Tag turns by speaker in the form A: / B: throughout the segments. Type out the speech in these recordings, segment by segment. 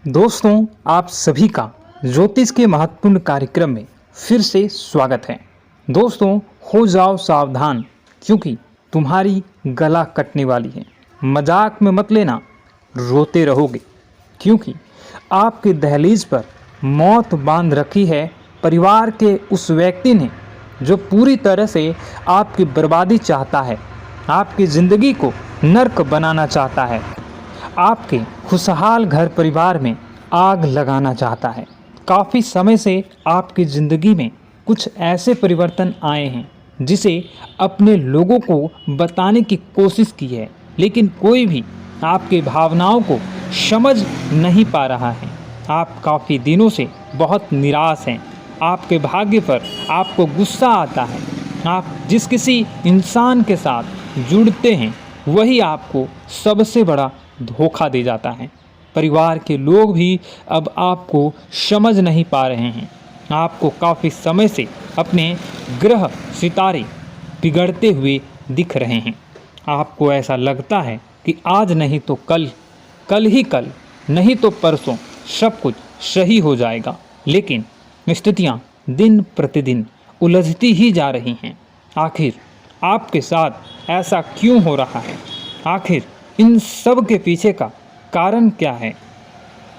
A: दोस्तों, आप सभी का ज्योतिष के महत्वपूर्ण कार्यक्रम में फिर से स्वागत है। दोस्तों, हो जाओ सावधान क्योंकि तुम्हारी गला कटने वाली है। मजाक में मत लेना, रोते रहोगे क्योंकि आपके दहलीज पर मौत बांध रखी है परिवार के उस व्यक्ति ने जो पूरी तरह से आपकी बर्बादी चाहता है, आपकी ज़िंदगी को नर्क बनाना चाहता है, आपके खुशहाल घर परिवार में आग लगाना चाहता है। काफ़ी समय से आपकी ज़िंदगी में कुछ ऐसे परिवर्तन आए हैं जिसे अपने लोगों को बताने की कोशिश की है, लेकिन कोई भी आपकी भावनाओं को समझ नहीं पा रहा है। आप काफ़ी दिनों से बहुत निराश हैं। आपके भाग्य पर आपको गुस्सा आता है। आप जिस किसी इंसान के साथ जुड़ते हैं वही आपको सबसे बड़ा धोखा दे जाता है। परिवार के लोग भी अब आपको समझ नहीं पा रहे हैं। आपको काफ़ी समय से अपने ग्रह सितारे बिगड़ते हुए दिख रहे हैं। आपको ऐसा लगता है कि आज नहीं तो कल, कल ही कल नहीं तो परसों सब कुछ सही हो जाएगा, लेकिन स्थितियाँ दिन प्रतिदिन उलझती ही जा रही हैं। आखिर आपके साथ ऐसा क्यों हो रहा है? आखिर इन सब के पीछे का कारण क्या है?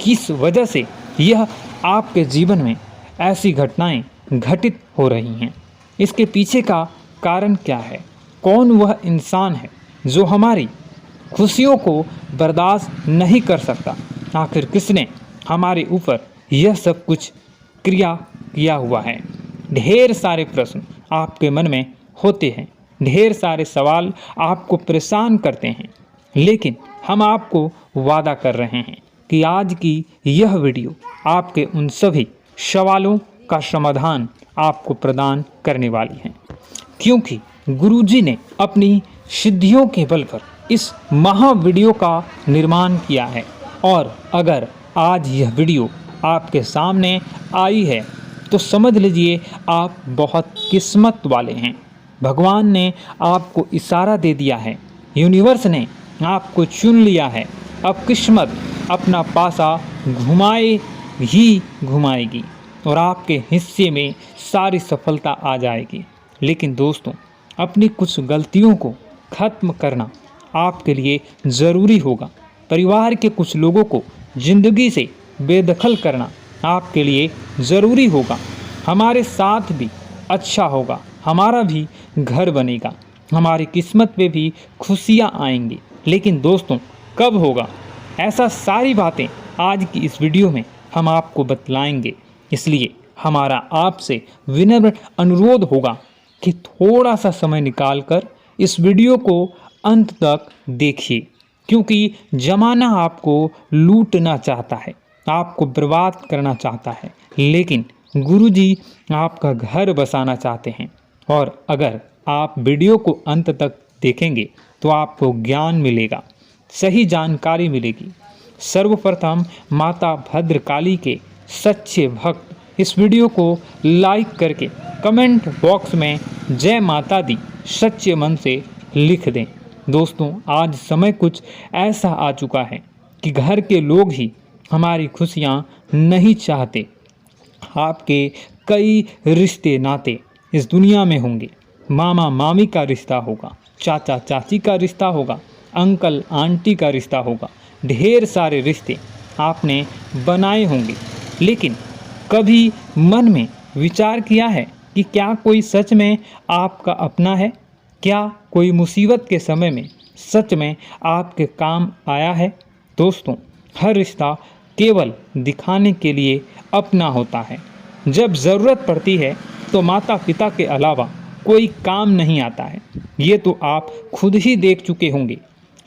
A: किस वजह से यह आपके जीवन में ऐसी घटनाएं घटित हो रही हैं? इसके पीछे का कारण क्या है? कौन वह इंसान है जो हमारी खुशियों को बर्दाश्त नहीं कर सकता? आखिर किसने हमारे ऊपर यह सब कुछ क्रिया किया हुआ है? ढेर सारे प्रश्न आपके मन में होते हैं, ढेर सारे सवाल आपको परेशान करते हैं, लेकिन हम आपको वादा कर रहे हैं कि आज की यह वीडियो आपके उन सभी सवालों का समाधान आपको प्रदान करने वाली है, क्योंकि गुरुजी ने अपनी सिद्धियों के बल पर इस महा वीडियो का निर्माण किया है। और अगर आज यह वीडियो आपके सामने आई है तो समझ लीजिए आप बहुत किस्मत वाले हैं। भगवान ने आपको इशारा दे दिया है, यूनिवर्स ने आपको चुन लिया है। अब किस्मत अपना पासा घुमाए ही घुमाएगी और आपके हिस्से में सारी सफलता आ जाएगी। लेकिन दोस्तों, अपनी कुछ गलतियों को ख़त्म करना आपके लिए ज़रूरी होगा। परिवार के कुछ लोगों को ज़िंदगी से बेदखल करना आपके लिए ज़रूरी होगा। हमारे साथ भी अच्छा होगा, हमारा भी घर बनेगा, हमारी किस्मत पे भी खुशियाँ आएंगी। लेकिन दोस्तों, कब होगा? ऐसा सारी बातें आज की इस वीडियो में हम आपको बतलाएंगे। इसलिए हमारा आपसे विनम्र अनुरोध होगा कि थोड़ा सा समय निकालकर इस वीडियो को अंत तक देखिए, क्योंकि ज़माना आपको लूटना चाहता है, आपको बर्बाद करना चाहता है, लेकिन गुरुजी आपका घर बसाना चाहते हैं। और अगर आप वीडियो को अंत तक देखेंगे तो आपको ज्ञान मिलेगा, सही जानकारी मिलेगी। सर्वप्रथम माता भद्रकाली के सच्चे भक्त इस वीडियो को लाइक करके कमेंट बॉक्स में जय माता दी सच्चे मन से लिख दें। दोस्तों, आज समय कुछ ऐसा आ चुका है कि घर के लोग ही हमारी खुशियाँ नहीं चाहते। आपके कई रिश्ते नाते इस दुनिया में होंगे। मामा मामी का रिश्ता होगा, चाचा चाची का रिश्ता होगा, अंकल आंटी का रिश्ता होगा, ढेर सारे रिश्ते आपने बनाए होंगे। लेकिन कभी मन में विचार किया है कि क्या कोई सच में आपका अपना है? क्या कोई मुसीबत के समय में सच में आपके काम आया है? दोस्तों, हर रिश्ता केवल दिखाने के लिए अपना होता है। जब ज़रूरत पड़ती है तो माता पिता के अलावा कोई काम नहीं आता है। ये तो आप खुद ही देख चुके होंगे।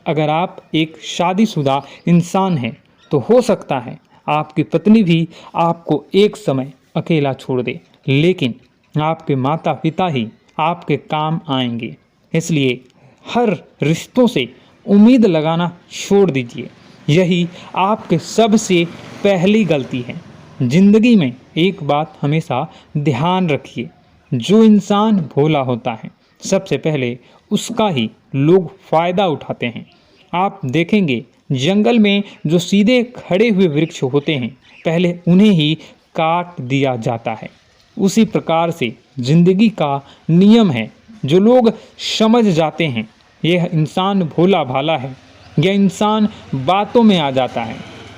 A: अगर आप एक शादीशुदा इंसान हैं तो हो सकता है आपकी पत्नी भी आपको एक समय अकेला छोड़ दे, लेकिन आपके माता पिता ही आपके काम आएंगे। इसलिए हर रिश्तों से उम्मीद लगाना छोड़ दीजिए। यही आपके सबसे पहली गलती है। जिंदगी में एक बात हमेशा ध्यान रखिए, जो इंसान भोला होता है सबसे पहले उसका ही लोग फ़ायदा उठाते हैं। आप देखेंगे जंगल में जो सीधे खड़े हुए वृक्ष होते हैं पहले उन्हें ही काट दिया जाता है। उसी प्रकार से जिंदगी का नियम है। जो लोग समझ जाते हैं यह इंसान भोला भाला है, यह इंसान बातों में आ जाता है,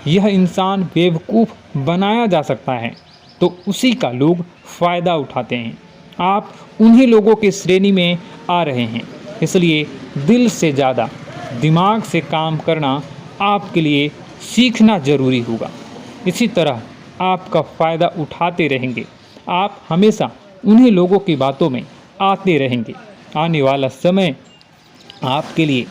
A: यह इंसान बेवकूफ़ बनाया जा सकता है, तो उसी का लोग फ़ायदा उठाते हैं। आप उन्हीं लोगों की श्रेणी में आ रहे हैं। इसलिए दिल से ज़्यादा दिमाग से काम करना आपके लिए सीखना ज़रूरी होगा। इसी तरह आपका फ़ायदा उठाते रहेंगे, आप हमेशा उन्हीं लोगों की बातों में आते रहेंगे। आने वाला समय आपके लिए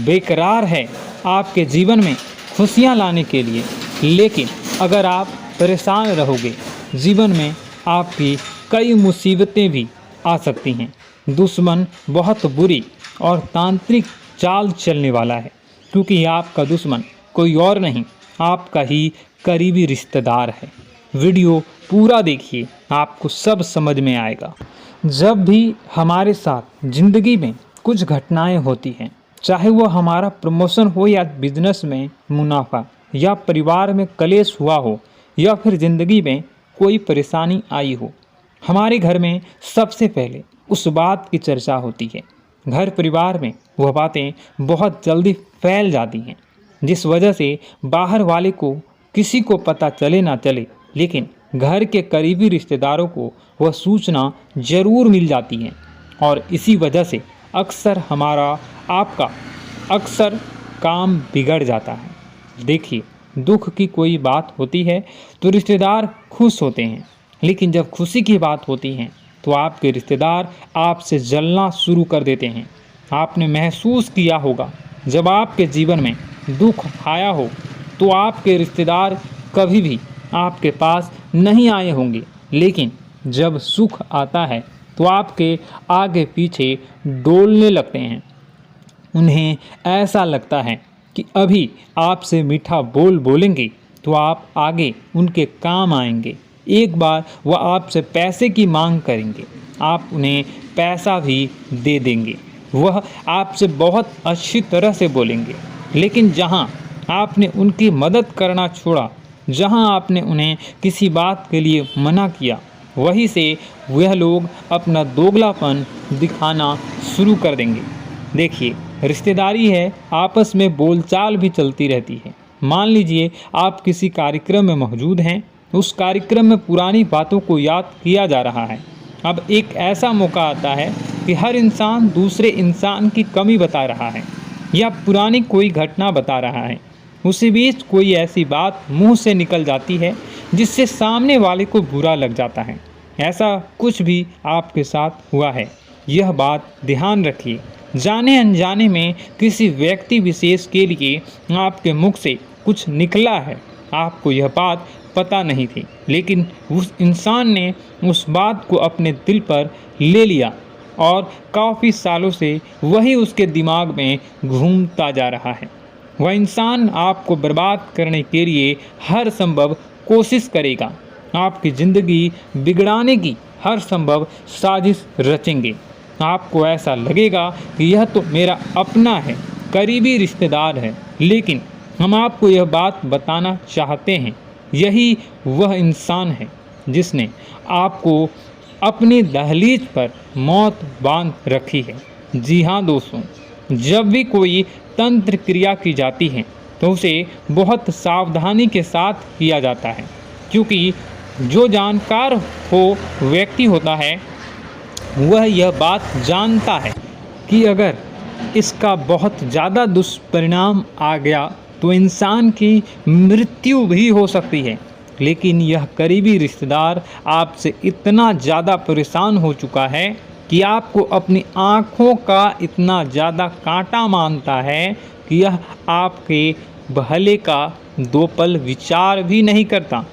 A: बेकरार है, आपके जीवन में खुशियाँ लाने के लिए, लेकिन अगर आप परेशान रहोगे जीवन में आपकी कई मुसीबतें भी आ सकती हैं। दुश्मन बहुत बुरी और तांत्रिक चाल चलने वाला है, क्योंकि आपका दुश्मन कोई और नहीं आपका ही करीबी रिश्तेदार है। वीडियो पूरा देखिए, आपको सब समझ में आएगा। जब भी हमारे साथ ज़िंदगी में कुछ घटनाएं होती हैं, चाहे वो हमारा प्रमोशन हो या बिजनेस में मुनाफा या परिवार में कलेश हुआ हो या फिर ज़िंदगी में कोई परेशानी आई हो, हमारे घर में सबसे पहले उस बात की चर्चा होती है। घर परिवार में वह बातें बहुत जल्दी फैल जाती हैं, जिस वजह से बाहर वाले को किसी को पता चले ना चले, लेकिन घर के करीबी रिश्तेदारों को वह सूचना ज़रूर मिल जाती है। और इसी वजह से अक्सर हमारा आपका अक्सर काम बिगड़ जाता है। देखिए, दुख की कोई बात होती है तो रिश्तेदार खुश होते हैं, लेकिन जब खुशी की बात होती है तो आपके रिश्तेदार आपसे जलना शुरू कर देते हैं। आपने महसूस किया होगा, जब आपके जीवन में दुख आया हो तो आपके रिश्तेदार कभी भी आपके पास नहीं आए होंगे, लेकिन जब सुख आता है तो आपके आगे पीछे डोलने लगते हैं। उन्हें ऐसा लगता है कि अभी आपसे मीठा बोल बोलेंगे तो आप आगे उनके काम आएंगे। एक बार वह आपसे पैसे की मांग करेंगे, आप उन्हें पैसा भी दे देंगे। वह आपसे बहुत अच्छी तरह से बोलेंगे, लेकिन जहां आपने उनकी मदद करना छोड़ा, जहां आपने उन्हें किसी बात के लिए मना किया, वहीं से वह लोग अपना दोगलापन दिखाना शुरू कर देंगे। देखिए, रिश्तेदारी है, आपस में बोलचाल भी चलती रहती है। मान लीजिए आप किसी कार्यक्रम में मौजूद हैं, उस कार्यक्रम में पुरानी बातों को याद किया जा रहा है। अब एक ऐसा मौका आता है कि हर इंसान दूसरे इंसान की कमी बता रहा है या पुरानी कोई घटना बता रहा है। उसी बीच कोई ऐसी बात मुंह से निकल जाती है जिससे सामने वाले को बुरा लग जाता है। ऐसा कुछ भी आपके साथ हुआ है, यह बात ध्यान रखिए। जाने अनजाने में किसी व्यक्ति विशेष के लिए आपके मुख से कुछ निकला है, आपको यह बात पता नहीं थी, लेकिन उस इंसान ने उस बात को अपने दिल पर ले लिया और काफ़ी सालों से वही उसके दिमाग में घूमता जा रहा है। वह इंसान आपको बर्बाद करने के लिए हर संभव कोशिश करेगा, आपकी ज़िंदगी बिगड़ाने की हर संभव साजिश रचेंगे। आपको ऐसा लगेगा कि यह तो मेरा अपना है, करीबी रिश्तेदार है, लेकिन हम आपको यह बात बताना चाहते हैं, यही वह इंसान है जिसने आपको अपनी दहलीज पर मौत बांध रखी है। जी हाँ दोस्तों, जब भी कोई तंत्र क्रिया की जाती है तो उसे बहुत सावधानी के साथ किया जाता है, क्योंकि जो जानकार हो व्यक्ति होता है वह यह बात जानता है कि अगर इसका बहुत ज़्यादा दुष्परिणाम आ गया तो इंसान की मृत्यु भी हो सकती है। लेकिन यह करीबी रिश्तेदार आपसे इतना ज़्यादा परेशान हो चुका है कि आपको अपनी आँखों का इतना ज़्यादा कांटा मानता है कि यह आपके भले का दो पल विचार भी नहीं करता।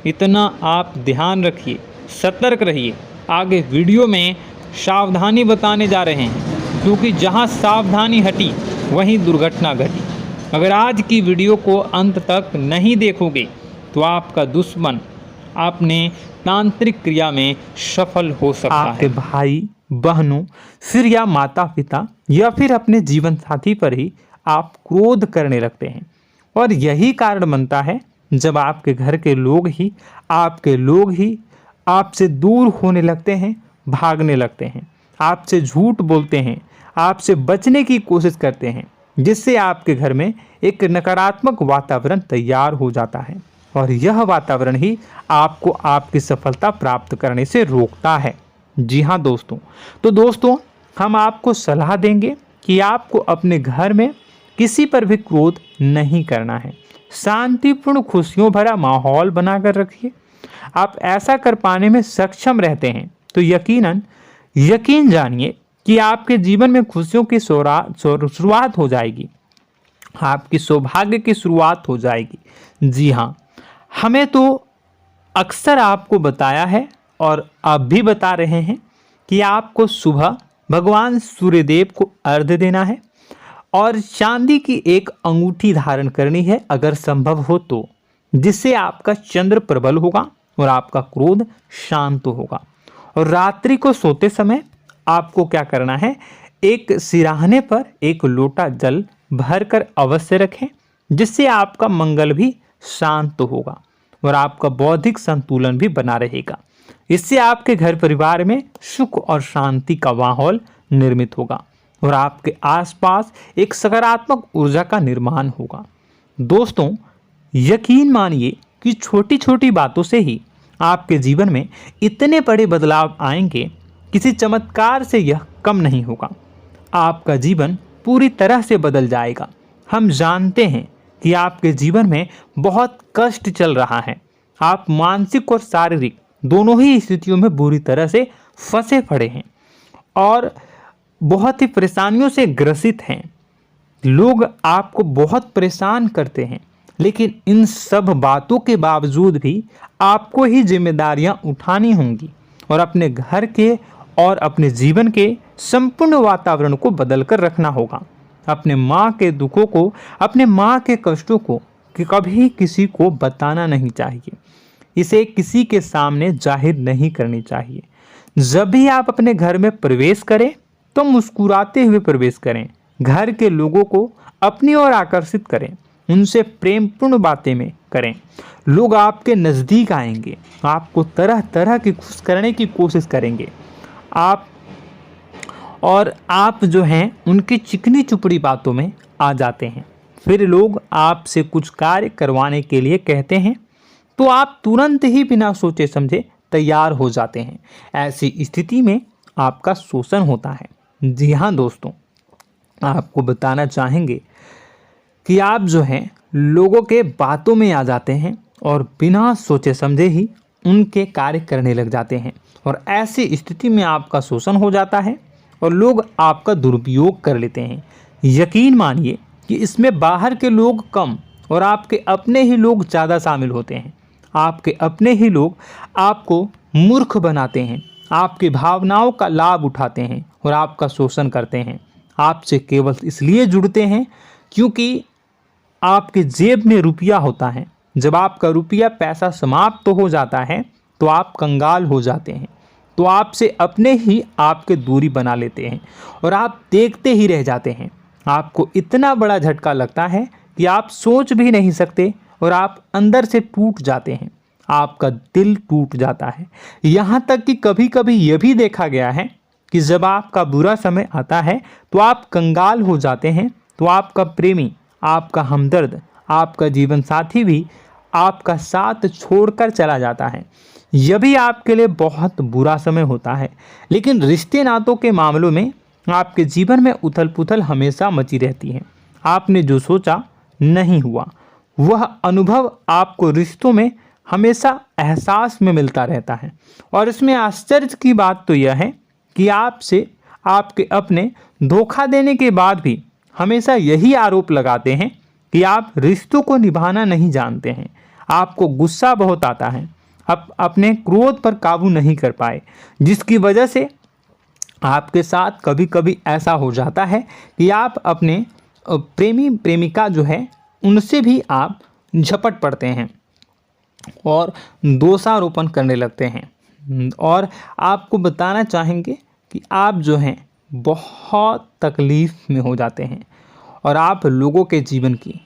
A: इतना आप ध्यान रखिए, सतर्क रहिए। आगे वीडियो में सावधानी बताने जा रहे हैं, क्योंकि जहां सावधानी हटी वहीं दुर्घटना घटी। अगर आज की वीडियो को अंत तक नहीं देखोगे तो आपका दुश्मन अपने तांत्रिक क्रिया में सफल हो सकता है। आपके भाई बहनों फिर या माता पिता या फिर अपने जीवन साथी पर ही आप क्रोध करने लगते हैं। और यही कारण बनता है जब आपके घर के लोग ही आपसे दूर होने लगते हैं, भागने लगते हैं, आपसे झूठ बोलते हैं, आपसे बचने की कोशिश करते हैं, जिससे आपके घर में एक नकारात्मक वातावरण तैयार हो जाता है और यह वातावरण ही आपको आपकी सफलता प्राप्त करने से रोकता है। जी हाँ दोस्तों, तो दोस्तों हम आपको सलाह देंगे कि आपको अपने घर में किसी पर भी क्रोध नहीं करना है। शांतिपूर्ण खुशियों भरा माहौल बनाकर रखिए। आप ऐसा कर पाने में सक्षम रहते हैं तो यकीन जानिए कि आपके जीवन में खुशियों की शुरुआत हो जाएगी, आपकी सौभाग्य की शुरुआत हो जाएगी। जी हाँ, हमें तो अक्सर आपको बताया है और अब भी बता रहे हैं कि आपको सुबह भगवान सूर्यदेव को अर्घ्य देना है और चांदी की एक अंगूठी धारण करनी है अगर संभव हो तो, जिससे आपका चंद्र प्रबल होगा और आपका क्रोध शांत होगा। और रात्रि को सोते समय आपको क्या करना है, एक सिराहने पर एक लोटा जल भरकर अवश्य रखें, जिससे आपका मंगल भी शांत होगा और आपका बौद्धिक संतुलन भी बना रहेगा। इससे आपके घर परिवार में सुख और शांति का माहौल निर्मित होगा और आपके आसपास एक सकारात्मक ऊर्जा का निर्माण होगा। दोस्तों यकीन मानिए कि छोटी छोटी बातों से ही आपके जीवन में इतने बड़े बदलाव आएंगे, किसी चमत्कार से यह कम नहीं होगा। आपका जीवन पूरी तरह से बदल जाएगा। हम जानते हैं कि आपके जीवन में बहुत कष्ट चल रहा है, आप मानसिक और शारीरिक दोनों ही स्थितियों में बुरी तरह से फंसे पड़े हैं और बहुत ही परेशानियों से ग्रसित हैं। लोग आपको बहुत परेशान करते हैं, लेकिन इन सब बातों के बावजूद भी आपको ही जिम्मेदारियां उठानी होंगी और अपने घर के और अपने जीवन के संपूर्ण वातावरण को बदलकर रखना होगा। अपने माँ के दुखों को, अपने माँ के कष्टों को कभी किसी को बताना नहीं चाहिए, इसे किसी के सामने जाहिर नहीं करनी चाहिए। जब भी आप अपने घर में प्रवेश करें तो मुस्कुराते हुए प्रवेश करें, घर के लोगों को अपनी ओर आकर्षित करें, उनसे प्रेमपूर्ण बातें में करें। लोग आपके नज़दीक आएंगे, आपको तरह तरह की खुश करने की कोशिश करेंगे। आप जो हैं उनकी चिकनी चुपड़ी बातों में आ जाते हैं। फिर लोग आपसे कुछ कार्य करवाने के लिए कहते हैं तो आप तुरंत ही बिना सोचे समझे तैयार हो जाते हैं। ऐसी स्थिति में आपका शोषण होता है। जी हाँ दोस्तों, आपको बताना चाहेंगे कि आप जो हैं लोगों के बातों में आ जाते हैं और बिना सोचे समझे ही उनके कार्य करने लग जाते हैं और ऐसी स्थिति में आपका शोषण हो जाता है और लोग आपका दुरुपयोग कर लेते हैं। यकीन मानिए कि इसमें बाहर के लोग कम और आपके अपने ही लोग ज़्यादा शामिल होते हैं। आपके अपने ही लोग आपको मूर्ख बनाते हैं, आपकी भावनाओं का लाभ उठाते हैं और आपका शोषण करते हैं। आपसे केवल इसलिए जुड़ते हैं क्योंकि आपके जेब में रुपया होता है। जब आपका रुपया पैसा समाप्त हो जाता है तो आप कंगाल हो जाते हैं, तो आपसे अपने ही आपके दूरी बना लेते हैं और आप देखते ही रह जाते हैं। आपको इतना बड़ा झटका लगता है कि आप सोच भी नहीं सकते और आप अंदर से टूट जाते हैं, आपका दिल टूट जाता है। यहाँ तक कि कभी कभी यह भी देखा गया है कि जब आपका बुरा समय आता है तो आप कंगाल हो जाते हैं, तो आपका प्रेमी, आपका हमदर्द, आपका जीवन साथी भी आपका साथ छोड़कर चला जाता है। यह भी आपके लिए बहुत बुरा समय होता है। लेकिन रिश्ते नातों के मामलों में आपके जीवन में उथल पुथल हमेशा मची रहती है। आपने जो सोचा नहीं हुआ, वह अनुभव आपको रिश्तों में हमेशा एहसास में मिलता रहता है। और इसमें आश्चर्य की बात तो यह है कि आपसे आपके अपने धोखा देने के बाद भी हमेशा यही आरोप लगाते हैं कि आप रिश्तों को निभाना नहीं जानते हैं। आपको गुस्सा बहुत आता है, आप अपने क्रोध पर काबू नहीं कर पाए, जिसकी वजह से आपके साथ कभी कभी ऐसा हो जाता है कि आप अपने प्रेमी प्रेमिका जो है उनसे भी आप झपट पड़ते हैं और दोषारोपण करने लगते हैं। और आपको बताना चाहेंगे कि आप जो हैं बहुत तकलीफ़ में हो जाते हैं और आप लोगों के जीवन की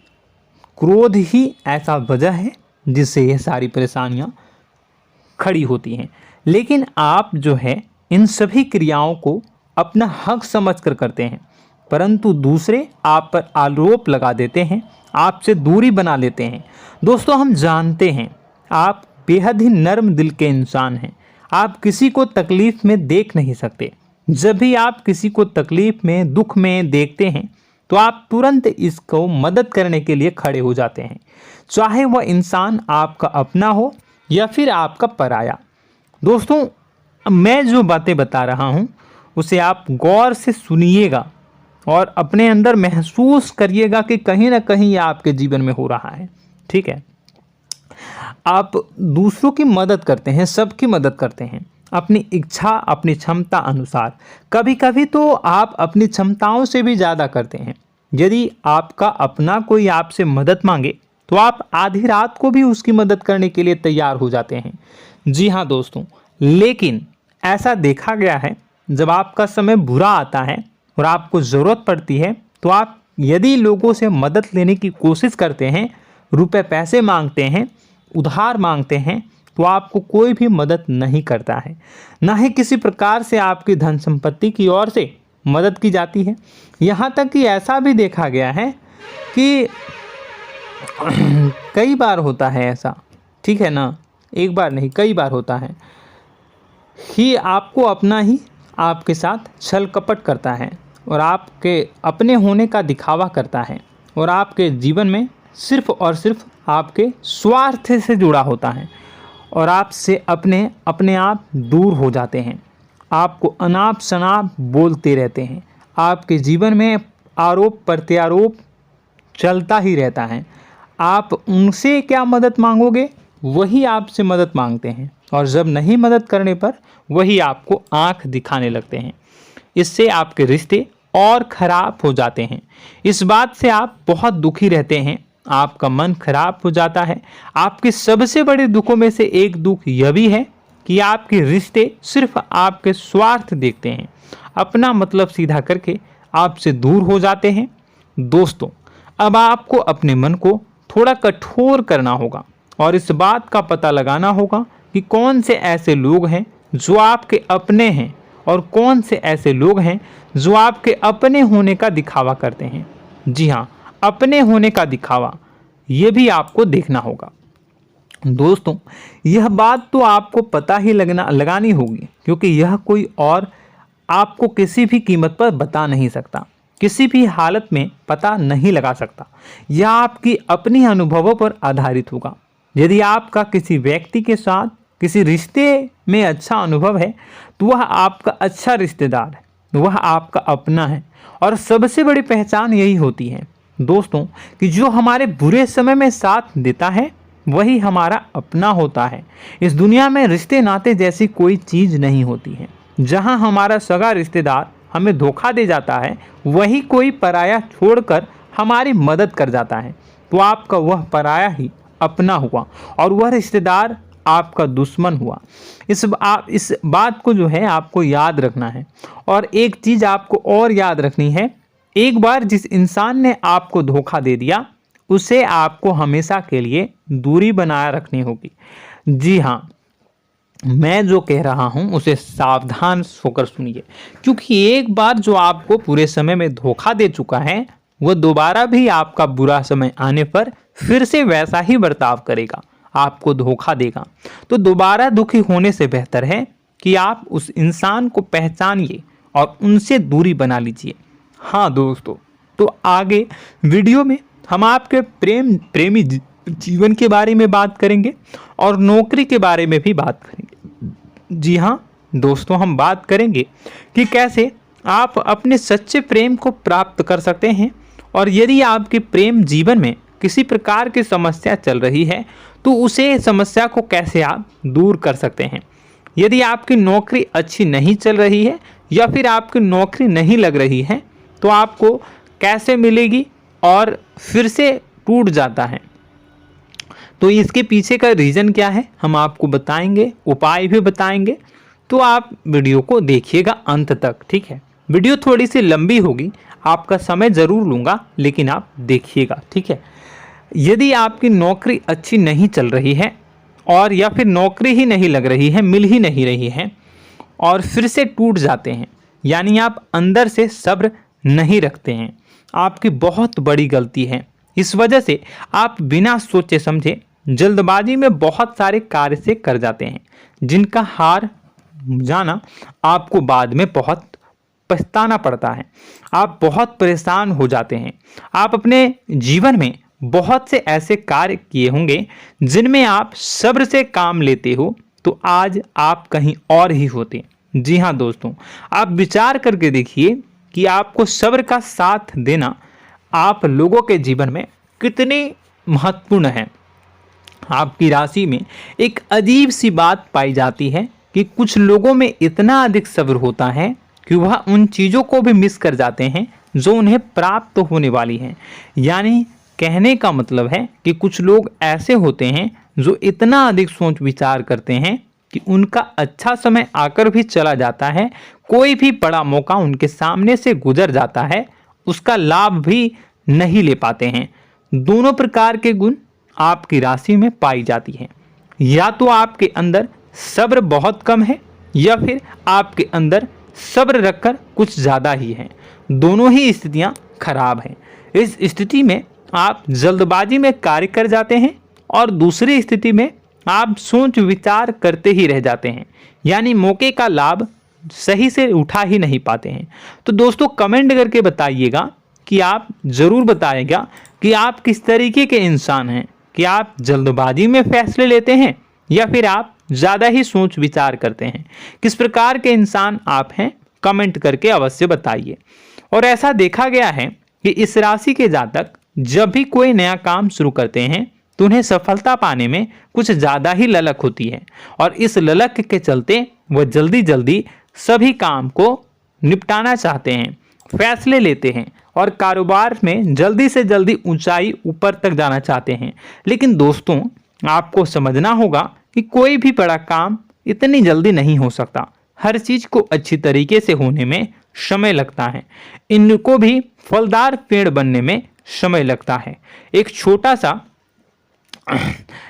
A: क्रोध ही ऐसा वजह है जिससे ये सारी परेशानियां खड़ी होती हैं। लेकिन आप जो है इन सभी क्रियाओं को अपना हक समझकर करते हैं, परंतु दूसरे आप पर आरोप लगा देते हैं, आपसे दूरी बना लेते हैं। दोस्तों, हम जानते हैं आप बेहद ही नर्म दिल के इंसान हैं। आप किसी को तकलीफ में देख नहीं सकते। जब भी आप किसी को तकलीफ में, दुख में देखते हैं तो आप तुरंत इसको मदद करने के लिए खड़े हो जाते हैं, चाहे वह इंसान आपका अपना हो या फिर आपका पराया। दोस्तों, मैं जो बातें बता रहा हूँ उसे आप गौर से सुनिएगा और अपने अंदर महसूस करिएगा कि कहीं ना कहीं ये आपके जीवन में हो रहा है। ठीक है, आप दूसरों की मदद करते हैं, सबकी मदद करते हैं अपनी इच्छा, अपनी क्षमता अनुसार। कभी कभी तो आप अपनी क्षमताओं से भी ज़्यादा करते हैं। यदि आपका अपना कोई आपसे मदद मांगे तो आप आधी रात को भी उसकी मदद करने के लिए तैयार हो जाते हैं। जी हाँ दोस्तों, लेकिन ऐसा देखा गया है जब आपका समय बुरा आता है और आपको ज़रूरत पड़ती है तो आप यदि लोगों से मदद लेने की कोशिश करते हैं, रुपए पैसे मांगते हैं, उधार मांगते हैं, तो आपको कोई भी मदद नहीं करता है। ना ही किसी प्रकार से आपकी धन संपत्ति की ओर से मदद की जाती है। यहाँ तक कि ऐसा भी देखा गया है कि कई बार होता है ऐसा, ठीक है ना, एक बार नहीं कई बार होता है कि आपको अपना ही आपके साथ छल कपट करता है और आपके अपने होने का दिखावा करता है और आपके जीवन में सिर्फ और सिर्फ आपके स्वार्थ से जुड़ा होता है और आपसे अपने आप दूर हो जाते हैं। आपको अनाप शनाप बोलते रहते हैं। आपके जीवन में आरोप प्रत्यारोप चलता ही रहता है। आप उनसे क्या मदद मांगोगे, वही आपसे मदद मांगते हैं और जब नहीं मदद करने पर वही आपको आंख दिखाने लगते हैं। इससे आपके रिश्ते और ख़राब हो जाते हैं। इस बात से आप बहुत दुखी रहते हैं, आपका मन खराब हो जाता है। आपके सबसे बड़े दुखों में से एक दुख यह भी है कि आपके रिश्ते सिर्फ आपके स्वार्थ देखते हैं, अपना मतलब सीधा करके आपसे दूर हो जाते हैं। दोस्तों, अब आपको अपने मन को थोड़ा कठोर करना होगा और इस बात का पता लगाना होगा कि कौन से ऐसे लोग हैं जो आपके अपने हैं और कौन से ऐसे लोग हैं जो आपके अपने होने का दिखावा करते हैं। जी हाँ, अपने होने का दिखावा, ये भी आपको देखना होगा। दोस्तों, यह बात तो आपको पता ही लगानी होगी, क्योंकि यह कोई और आपको किसी भी कीमत पर बता नहीं सकता, किसी भी हालत में पता नहीं लगा सकता। यह आपकी अपनी अनुभवों पर आधारित होगा। यदि आपका किसी व्यक्ति के साथ किसी रिश्ते में अच्छा अनुभव है तो वह आपका अच्छा रिश्तेदार है, वह आपका अपना है। और सबसे बड़ी पहचान यही होती है दोस्तों कि जो हमारे बुरे समय में साथ देता है वही हमारा अपना होता है। इस दुनिया में रिश्ते नाते जैसी कोई चीज़ नहीं होती है। जहां हमारा सगा रिश्तेदार हमें धोखा दे जाता है, वही कोई पराया छोड़कर हमारी मदद कर जाता है, तो आपका वह पराया ही अपना हुआ और वह रिश्तेदार आपका दुश्मन हुआ। इस बात को जो है आपको याद रखना है। और एक चीज़ आपको और याद रखनी है, एक बार जिस इंसान ने आपको धोखा दे दिया उसे आपको हमेशा के लिए दूरी बनाए रखनी होगी। जी हाँ, मैं जो कह रहा हूँ उसे सावधान होकर सुनिए, क्योंकि एक बार जो आपको पूरे समय में धोखा दे चुका है वह दोबारा भी आपका बुरा समय आने पर फिर से वैसा ही बर्ताव करेगा, आपको धोखा देगा। तो दोबारा दुखी होने से बेहतर है कि आप उस इंसान को पहचानिए और उनसे दूरी बना लीजिए। हाँ दोस्तों, तो आगे वीडियो में हम आपके प्रेमी जीवन के बारे में बात करेंगे और नौकरी के बारे में भी बात करेंगे। जी हाँ दोस्तों, हम बात करेंगे कि कैसे आप अपने सच्चे प्रेम को प्राप्त कर सकते हैं और यदि आपके प्रेम जीवन में किसी प्रकार की समस्या चल रही है तो उसे समस्या को कैसे आप दूर कर सकते हैं। यदि आपकी नौकरी अच्छी नहीं चल रही है या फिर आपकी नौकरी नहीं लग रही है तो आपको कैसे मिलेगी और फिर से टूट जाता है, तो इसके पीछे का रीज़न क्या है हम आपको बताएंगे, उपाय भी बताएंगे। तो आप वीडियो को देखिएगा अंत तक, ठीक है। वीडियो थोड़ी सी लंबी होगी, आपका समय ज़रूर लूँगा, लेकिन आप देखिएगा, ठीक है। यदि आपकी नौकरी अच्छी नहीं चल रही है और या फिर नौकरी ही नहीं लग रही है, मिल ही नहीं रही है और फिर से टूट जाते हैं, यानी आप अंदर से सब्र नहीं रखते हैं, आपकी बहुत बड़ी गलती है। इस वजह से आप बिना सोचे समझे जल्दबाजी में बहुत सारे कार्य से कर जाते हैं, जिनका हार जाना आपको बाद में बहुत पछताना पड़ता है। आप बहुत परेशान हो जाते हैं। आप अपने जीवन में बहुत से ऐसे कार्य किए होंगे जिनमें आप सब्र से काम लेते हो, तो आज आप कहीं और ही होते। जी हाँ दोस्तों, आप विचार करके देखिए कि आपको सब्र का साथ देना आप लोगों के जीवन में कितनी महत्वपूर्ण है। आपकी राशि में एक अजीब सी बात पाई जाती है कि कुछ लोगों में इतना अधिक सब्र होता है कि वह उन चीज़ों को भी मिस कर जाते हैं जो उन्हें प्राप्त होने वाली हैं। यानी कहने का मतलब है कि कुछ लोग ऐसे होते हैं जो इतना अधिक सोच विचार करते हैं कि उनका अच्छा समय आकर भी चला जाता है, कोई भी बड़ा मौका उनके सामने से गुजर जाता है, उसका लाभ भी नहीं ले पाते हैं। दोनों प्रकार के गुण आपकी राशि में पाई जाती है। या तो आपके अंदर सब्र बहुत कम है या फिर आपके अंदर सब्र रखकर कुछ ज़्यादा ही है। दोनों ही स्थितियां खराब हैं। इस स्थिति में आप जल्दबाजी में कार्य कर जाते हैं और दूसरी स्थिति में आप सोच विचार करते ही रह जाते हैं, यानी मौके का लाभ सही से उठा ही नहीं पाते हैं। तो दोस्तों कमेंट करके बताइएगा कि आप ज़रूर बताइएगा कि आप किस तरीके के इंसान हैं, कि आप जल्दबाजी में फैसले लेते हैं या फिर आप ज़्यादा ही सोच विचार करते हैं। किस प्रकार के इंसान आप हैं, कमेंट करके अवश्य बताइए। और ऐसा देखा गया है कि इस राशि के जातक जब भी कोई नया काम शुरू करते हैं तो उन्हें सफलता पाने में कुछ ज़्यादा ही ललक होती है और इस ललक के चलते वह जल्दी जल्दी सभी काम को निपटाना चाहते हैं, फैसले लेते हैं और कारोबार में जल्दी से जल्दी ऊंचाई ऊपर तक जाना चाहते हैं। लेकिन दोस्तों आपको समझना होगा कि कोई भी बड़ा काम इतनी जल्दी नहीं हो सकता। हर चीज़ को अच्छी तरीके से होने में समय लगता है। इनको भी फलदार पेड़ बनने में समय लगता है। एक छोटा सा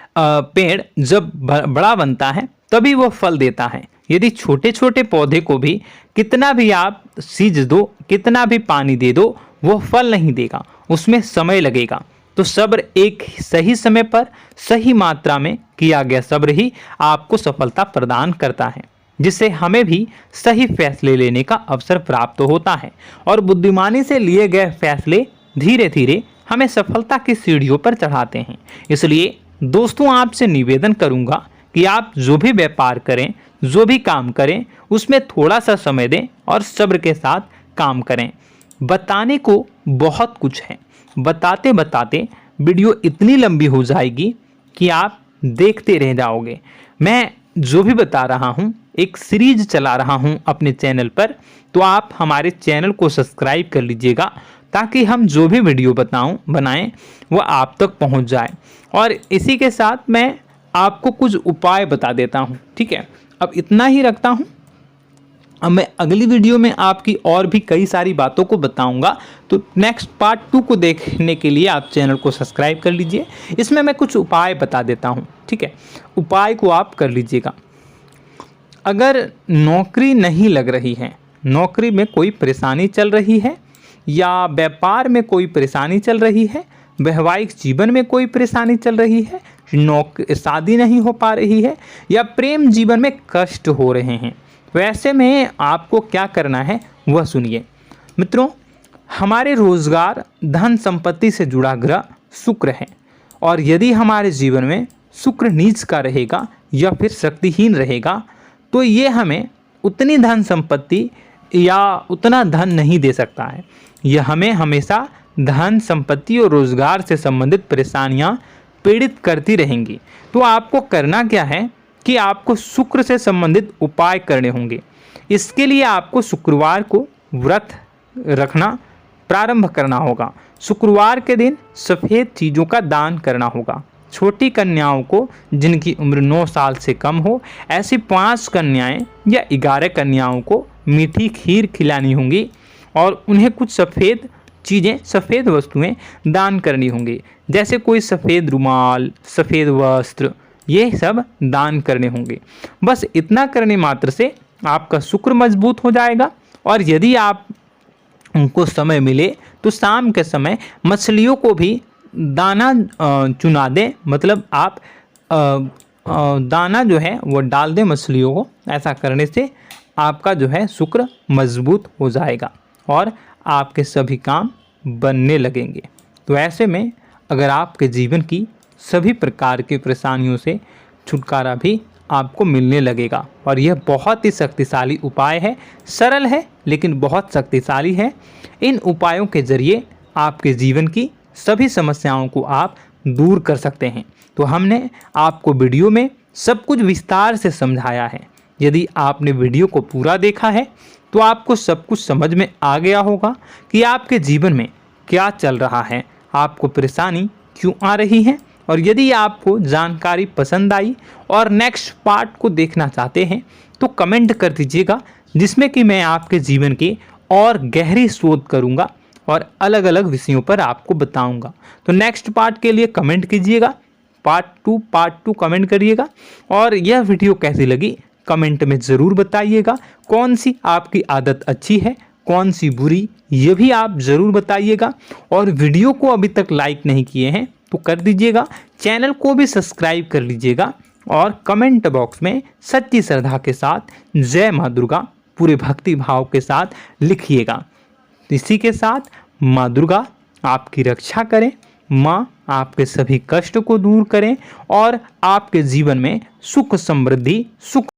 A: पेड़ जब बड़ा बनता है तभी वो फल देता है। यदि छोटे छोटे पौधे को भी कितना भी आप सींच दो, कितना भी पानी दे दो, वो फल नहीं देगा, उसमें समय लगेगा। तो सब्र एक सही समय पर सही मात्रा में किया गया सब्र ही आपको सफलता प्रदान करता है, जिससे हमें भी सही फैसले लेने का अवसर प्राप्त होता है और बुद्धिमानी से लिए गए फैसले धीरे धीरे हमें सफलता की सीढ़ियों पर चढ़ाते हैं। इसलिए दोस्तों आपसे निवेदन करूंगा कि आप जो भी व्यापार करें, जो भी काम करें, उसमें थोड़ा सा समय दें और सब्र के साथ काम करें। बताने को बहुत कुछ है, बताते बताते वीडियो इतनी लंबी हो जाएगी कि आप देखते रह जाओगे। मैं जो भी बता रहा हूँ एक सीरीज चला रहा हूँ अपने चैनल पर, तो आप हमारे चैनल को सब्सक्राइब कर लीजिएगा ताकि हम जो भी वीडियो बनाएं वो आप तक पहुँच जाए। और इसी के साथ मैं आपको कुछ उपाय बता देता हूँ, ठीक है। अब इतना ही रखता हूँ। अब मैं अगली वीडियो में आपकी और भी कई सारी बातों को बताऊंगा, तो नेक्स्ट पार्ट 2 को देखने के लिए आप चैनल को सब्सक्राइब कर लीजिए। इसमें मैं कुछ उपाय बता देता हूं, ठीक है। उपाय को आप कर लीजिएगा। अगर नौकरी नहीं लग रही है, नौकरी में कोई परेशानी चल रही है या व्यापार में कोई परेशानी चल रही है, वैवाहिक जीवन में कोई परेशानी चल रही है, शादी नहीं हो पा रही है या प्रेम जीवन में कष्ट हो रहे हैं, वैसे में आपको क्या करना है वह सुनिए। मित्रों, हमारे रोजगार धन संपत्ति से जुड़ा ग्रह शुक्र है और यदि हमारे जीवन में शुक्र नीच का रहेगा या फिर शक्तिहीन रहेगा तो ये हमें उतनी धन संपत्ति या उतना धन नहीं दे सकता है। यह हमें हमेशा धन संपत्ति और रोजगार से संबंधित परेशानियां पीड़ित करती रहेंगी। तो आपको करना क्या है कि आपको शुक्र से संबंधित उपाय करने होंगे। इसके लिए आपको शुक्रवार को व्रत रखना प्रारंभ करना होगा। शुक्रवार के दिन सफ़ेद चीज़ों का दान करना होगा। छोटी कन्याओं को जिनकी उम्र 9 साल से कम हो, ऐसी 5 कन्याएं या 11 कन्याओं को मीठी खीर खिलानी होंगी और उन्हें कुछ सफ़ेद चीज़ें, सफ़ेद वस्तुएं दान करनी होंगी। जैसे कोई सफ़ेद रुमाल, सफ़ेद वस्त्र, ये सब दान करने होंगे। बस इतना करने मात्र से आपका शुक्र मजबूत हो जाएगा। और यदि आप उनको समय मिले तो शाम के समय मछलियों को भी दाना चुना दें, मतलब आप दाना जो है वो डाल दें मछलियों को। ऐसा करने से आपका जो है शुक्र मजबूत हो जाएगा और आपके सभी काम बनने लगेंगे। तो ऐसे में अगर आपके जीवन की सभी प्रकार की परेशानियों से छुटकारा भी आपको मिलने लगेगा। और यह बहुत ही शक्तिशाली उपाय है, सरल है लेकिन बहुत शक्तिशाली है। इन उपायों के ज़रिए आपके जीवन की सभी समस्याओं को आप दूर कर सकते हैं। तो हमने आपको वीडियो में सब कुछ विस्तार से समझाया है। यदि आपने वीडियो को पूरा देखा है तो आपको सब कुछ समझ में आ गया होगा कि आपके जीवन में क्या चल रहा है, आपको परेशानी क्यों आ रही है। और यदि आपको जानकारी पसंद आई और नेक्स्ट पार्ट को देखना चाहते हैं तो कमेंट कर दीजिएगा, जिसमें कि मैं आपके जीवन के और गहरी शोध करूंगा और अलग अलग विषयों पर आपको बताऊंगा। तो नेक्स्ट पार्ट के लिए कमेंट कीजिएगा, पार्ट टू कमेंट करिएगा। और यह वीडियो कैसी लगी कमेंट में ज़रूर बताइएगा। कौन सी आपकी आदत अच्छी है, कौन सी बुरी, ये भी आप ज़रूर बताइएगा। और वीडियो को अभी तक लाइक नहीं किए हैं तो कर दीजिएगा, चैनल को भी सब्सक्राइब कर लीजिएगा और कमेंट बॉक्स में सच्ची श्रद्धा के साथ जय माँ दुर्गा पूरे भक्ति भाव के साथ लिखिएगा। इसी के साथ माँ दुर्गा आपकी रक्षा करें, माँ आपके सभी कष्ट को दूर करें और आपके जीवन में सुख समृद्धि सुख